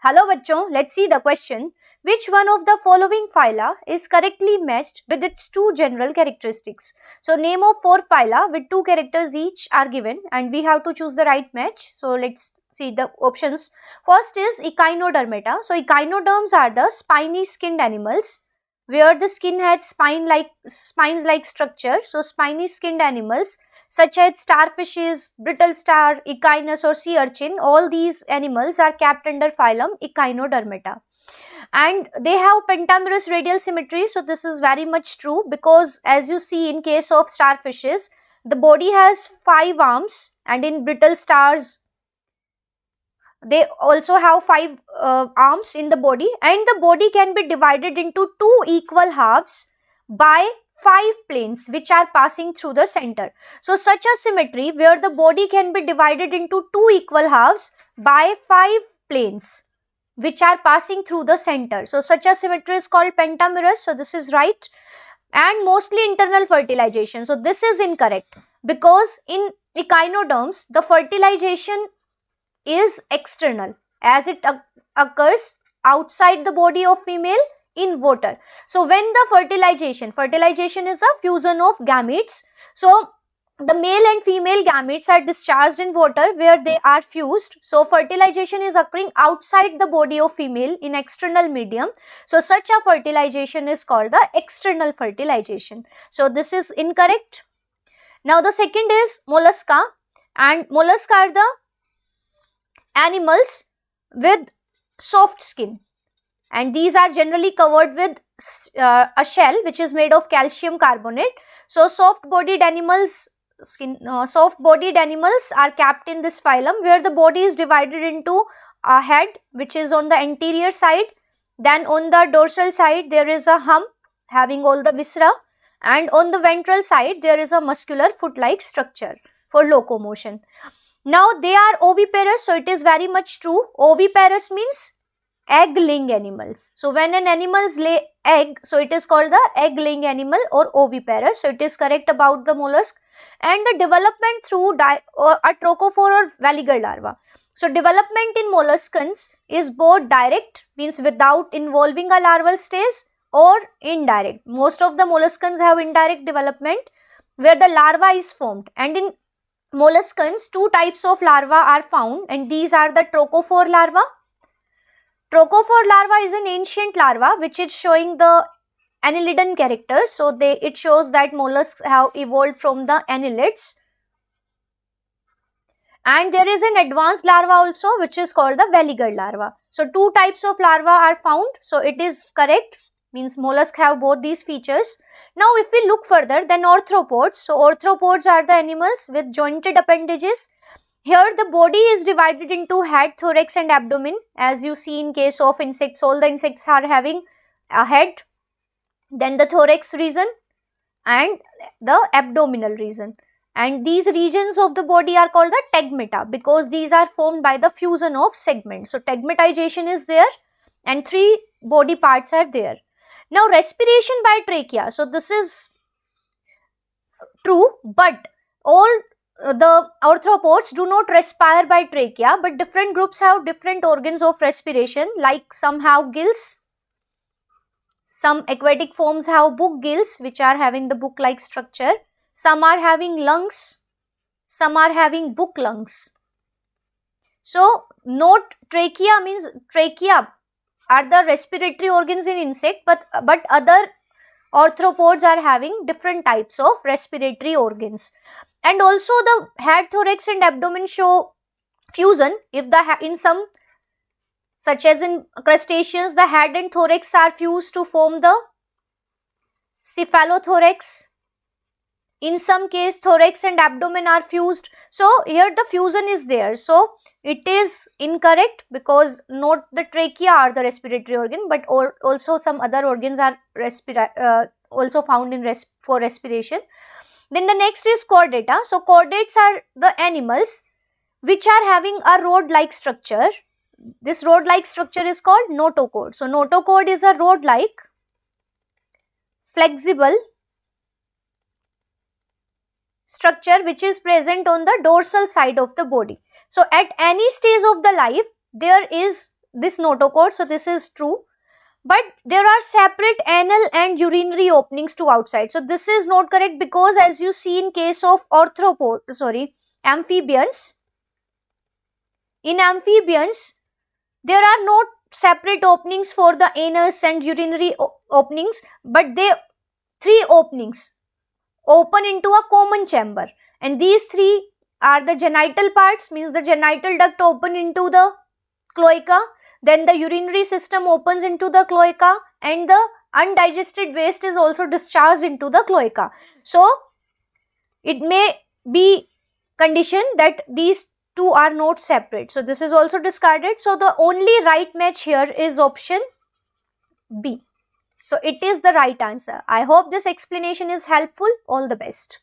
Hello bachcho, let's see the question. Which one of the following phyla is correctly matched with its two general characteristics? So name of four phyla with two characters each are given and we have to choose the right match. So let's see the options. First is Echinodermata. So echinoderms are the spiny skinned animals where the skin has spines like structure. So spiny skinned animals such as starfishes, brittle star, echinus or sea urchin, all these animals are kept under phylum Echinodermata. And they have pentamerous radial symmetry, so this is very much true because as you see in case of starfishes, the body has 5 arms, and in brittle stars they also have 5 arms in the body, and the body can be divided into 2 equal halves by 5 planes which are passing through the center. So such a symmetry where the body can be divided into 2 equal halves by 5 planes which are passing through the center. So such a symmetry is called pentamerous. So this is right. And mostly internal fertilization. So this is incorrect because in echinoderms the fertilization is external as it occurs outside the body of female in water. So when the fertilization is the fusion of gametes. So the male and female gametes are discharged in water where they are fused. So fertilization is occurring outside the body of female in external medium. So such a fertilization is called the external fertilization. So this is incorrect. Now the second is mollusca, and mollusca are the animals with soft skin, and these are generally covered with a shell which is made of calcium carbonate. So soft bodied animals are kept in this phylum where the body is divided into a head which is on the anterior side, then on the dorsal side there is a hump having all the viscera, and on the ventral side there is a muscular foot like structure for locomotion. Now they are oviparous, so it is very much true. Oviparous means egg laying animals. So when an animals lay egg, so it is called the egg laying animal or oviparous. So it is correct about the mollusk. And the development through a trophophore or veliger larva. So development in molluscans is both direct, means without involving a larval stage, or indirect. Most of the molluscans have indirect development where the larva is formed, and in molluscans 2 types of larvae are found, and these are the trophophore larva. Trophophore larva is an ancient larva which is showing the annelidan character. So it shows that mollusks have evolved from the annelids. And there is an advanced larva also which is called the veliger larva. So 2 types of larva are found. So it is correct, means mollusks have both these features. Now if we look further, then arthropods. So arthropods are the animals with jointed appendages. Here the body is divided into head, thorax and abdomen. As you see in case of insects, all the insects are having a head, then the thorax region and the abdominal region. And these regions of the body are called the tegmata because these are formed by the fusion of segments. So tegmatization is there and 3 body parts are there. Now respiration by trachea. So this is true, but all the arthropods do not respire by trachea, but different groups have different organs of respiration, like some have gills, some aquatic forms have book gills which are having the book like structure, some are having lungs, some are having book lungs. So note trachea means trachea are the respiratory organs in insect, but other arthropods are having different types of respiratory organs. And also the head, thorax and abdomen show fusion. If in some, such as in crustaceans, the head and thorax are fused to form the cephalothorax. In some case thorax and abdomen are fused. So here the fusion is there. So it is incorrect because not the trachea are the respiratory organ, but also some other organs are also found in for respiration. Then the next is chordata. So chordates are the animals which are having a rod-like structure. This rod-like structure is called notochord. So notochord is a rod-like, flexible structure which is present on the dorsal side of the body. So at any stage of the life, there is this notochord, so this is true. But there are separate anal and urinary openings to outside. So this is not correct, because as you see in case of amphibians, in amphibians, there are no separate openings for the anus and urinary openings, but they three openings open into a common chamber, and these three are the genital parts, means the genital duct open into the cloaca, then the urinary system opens into the cloaca, and the undigested waste is also discharged into the cloaca. So it may be condition that these two are not separate, so this is also discarded. So the only right match here is option B. So it is the right answer. I hope this explanation is helpful. All the best.